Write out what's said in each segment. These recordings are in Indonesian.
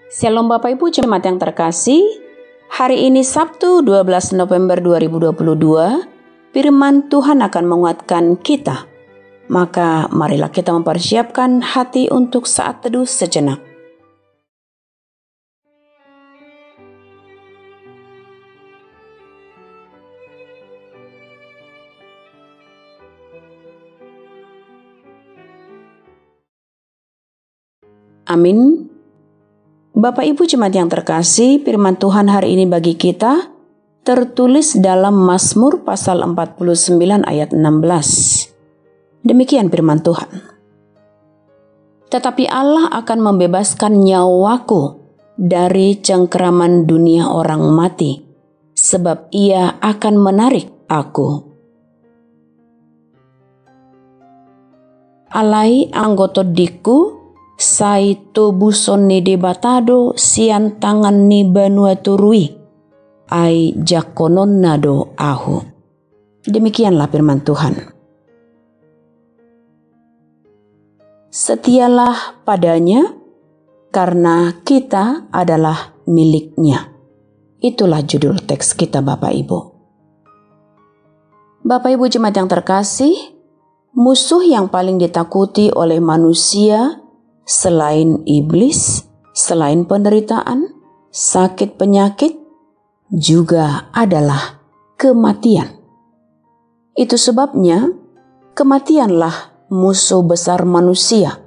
Shalom Bapak Ibu Jemaat yang terkasih. Hari ini Sabtu 12 November 2022, firman Tuhan akan menguatkan kita. Maka marilah kita mempersiapkan hati untuk saat teduh sejenak. Amin. Bapak Ibu Jemaat yang terkasih, firman Tuhan hari ini bagi kita tertulis dalam Mazmur pasal 49 ayat 16. Demikian firman Tuhan. Tetapi Allah akan membebaskan nyawaku dari cengkeraman dunia orang mati, sebab Ia akan menarik aku. Alai anggoto diku saito buson ni debatado sian tangan ni banua turui ai jakonon nado ahu. Demikianlah firman Tuhan. Setialah padanya karena kita adalah miliknya. Itulah judul teks kita Bapak Ibu. Bapak Ibu Jemaat yang terkasih, musuh yang paling ditakuti oleh manusia selain iblis, selain penderitaan, sakit penyakit, juga adalah kematian. Itu sebabnya kematianlah musuh besar manusia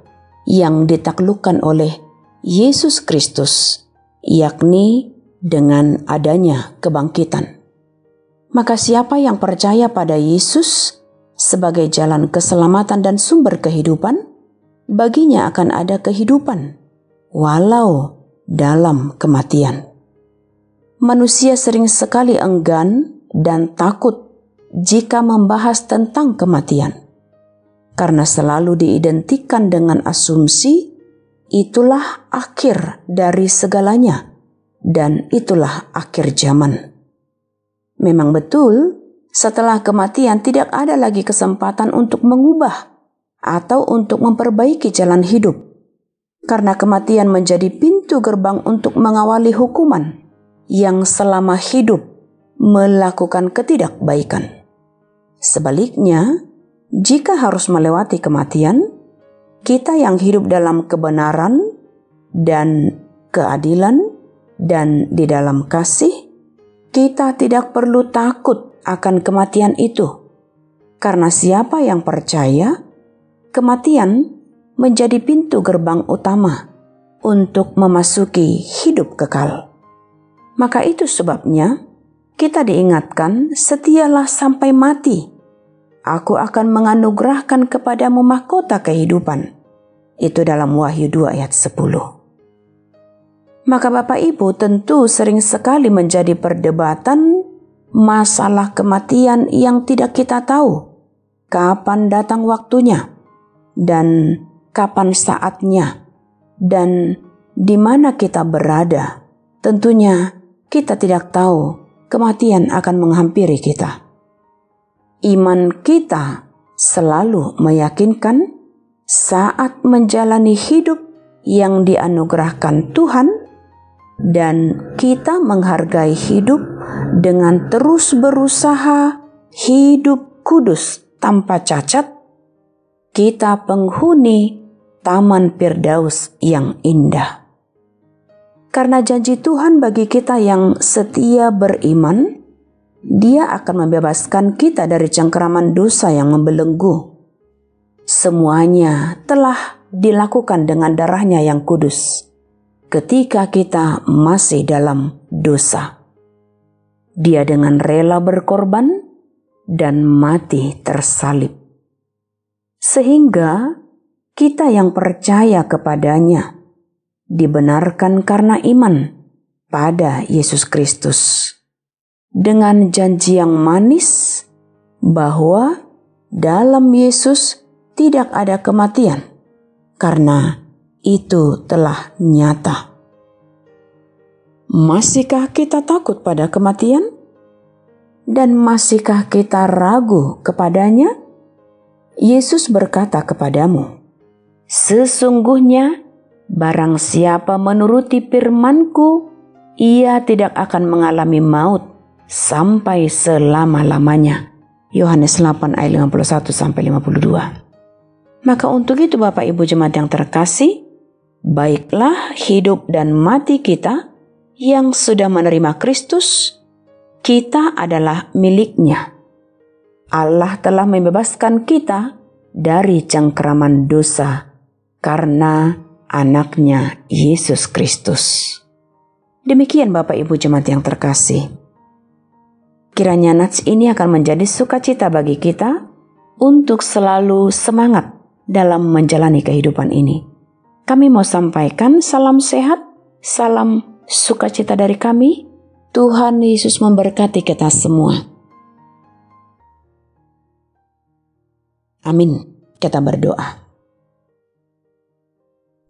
yang ditaklukkan oleh Yesus Kristus, yakni dengan adanya kebangkitan. Maka siapa yang percaya pada Yesus sebagai jalan keselamatan dan sumber kehidupan, baginya akan ada kehidupan, walau dalam kematian. Manusia sering sekali enggan dan takut jika membahas tentang kematian, karena selalu diidentikan dengan asumsi itulah akhir dari segalanya dan itulah akhir zaman. Memang betul, setelah kematian tidak ada lagi kesempatan untuk mengubah atau untuk memperbaiki jalan hidup, karena kematian menjadi pintu gerbang untuk mengawali hukuman yang selama hidup melakukan ketidakbaikan. Sebaliknya, jika harus melewati kematian, kita yang hidup dalam kebenaran dan keadilan dan di dalam kasih, kita tidak perlu takut akan kematian itu, karena siapa yang percaya, kematian menjadi pintu gerbang utama untuk memasuki hidup kekal. Maka itu sebabnya kita diingatkan, setialah sampai mati. Aku akan menganugerahkan kepadamu mahkota kehidupan. Itu dalam Wahyu 2 ayat 10. Maka Bapak Ibu tentu sering sekali menjadi perdebatan masalah kematian yang tidak kita tahu kapan datang waktunya, dan kapan saatnya, dan di mana kita berada. Tentunya kita tidak tahu kematian akan menghampiri kita. Iman kita selalu meyakinkan saat menjalani hidup yang dianugerahkan Tuhan, dan kita menghargai hidup dengan terus berusaha hidup kudus tanpa cacat. Kita penghuni Taman Firdaus yang indah. Karena janji Tuhan bagi kita yang setia beriman, Dia akan membebaskan kita dari cengkeraman dosa yang membelenggu. Semuanya telah dilakukan dengan darah-Nya yang kudus ketika kita masih dalam dosa. Dia dengan rela berkorban dan mati tersalib, sehingga kita yang percaya kepadanya dibenarkan karena iman pada Yesus Kristus, dengan janji yang manis bahwa dalam Yesus tidak ada kematian, karena itu telah nyata. Masihkah kita takut pada kematian? Dan masihkah kita ragu kepadanya? Yesus berkata kepadamu, sesungguhnya Barang siapa menuruti firman-Ku, ia tidak akan mengalami maut sampai selama-lamanya. Yohanes 8 ayat 51-52. Maka untuk itu Bapak Ibu jemaat yang terkasih, baiklah hidup dan mati kita yang sudah menerima Kristus, kita adalah milik-Nya. Allah telah membebaskan kita dari cengkeraman dosa karena anak-Nya Yesus Kristus. Demikian Bapak Ibu jemaat yang terkasih. Kiranya nats ini akan menjadi sukacita bagi kita untuk selalu semangat dalam menjalani kehidupan ini. Kami mau sampaikan salam sehat, salam sukacita dari kami. Tuhan Yesus memberkati kita semua. Amin. Kita berdoa.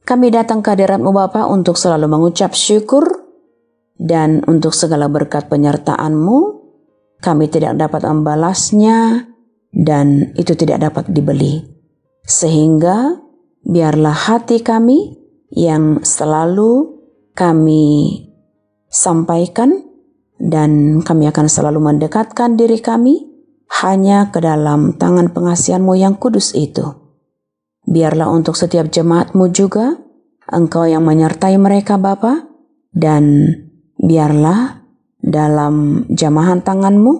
Kami datang ke hadirat-Mu Bapa untuk selalu mengucap syukur dan untuk segala berkat penyertaan-Mu. Kami tidak dapat membalasnya dan itu tidak dapat dibeli. Sehingga biarlah hati kami yang selalu kami sampaikan dan kami akan selalu mendekatkan diri kami hanya ke dalam tangan pengasihan-Mu yang kudus itu. Biarlah untuk setiap jemaat-Mu juga Engkau yang menyertai mereka Bapa, dan biarlah dalam jamahan tangan-Mu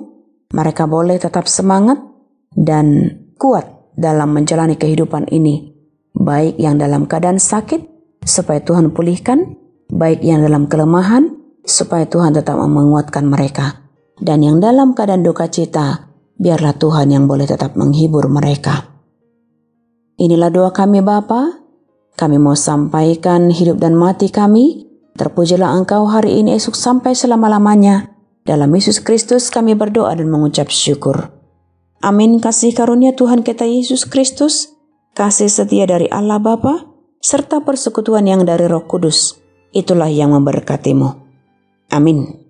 mereka boleh tetap semangat dan kuat dalam menjalani kehidupan ini, baik yang dalam keadaan sakit supaya Tuhan pulihkan, baik yang dalam kelemahan supaya Tuhan tetap menguatkan mereka, dan yang dalam keadaan duka cita biarlah Tuhan yang boleh tetap menghibur mereka. Inilah doa kami Bapa. Kami mau sampaikan hidup dan mati kami. Terpujilah Engkau hari ini, esok sampai selama-lamanya. Dalam Yesus Kristus kami berdoa dan mengucap syukur. Amin. Kasih karunia Tuhan kita Yesus Kristus, kasih setia dari Allah Bapa, serta persekutuan yang dari Roh Kudus, itulah yang memberkatimu. Amin.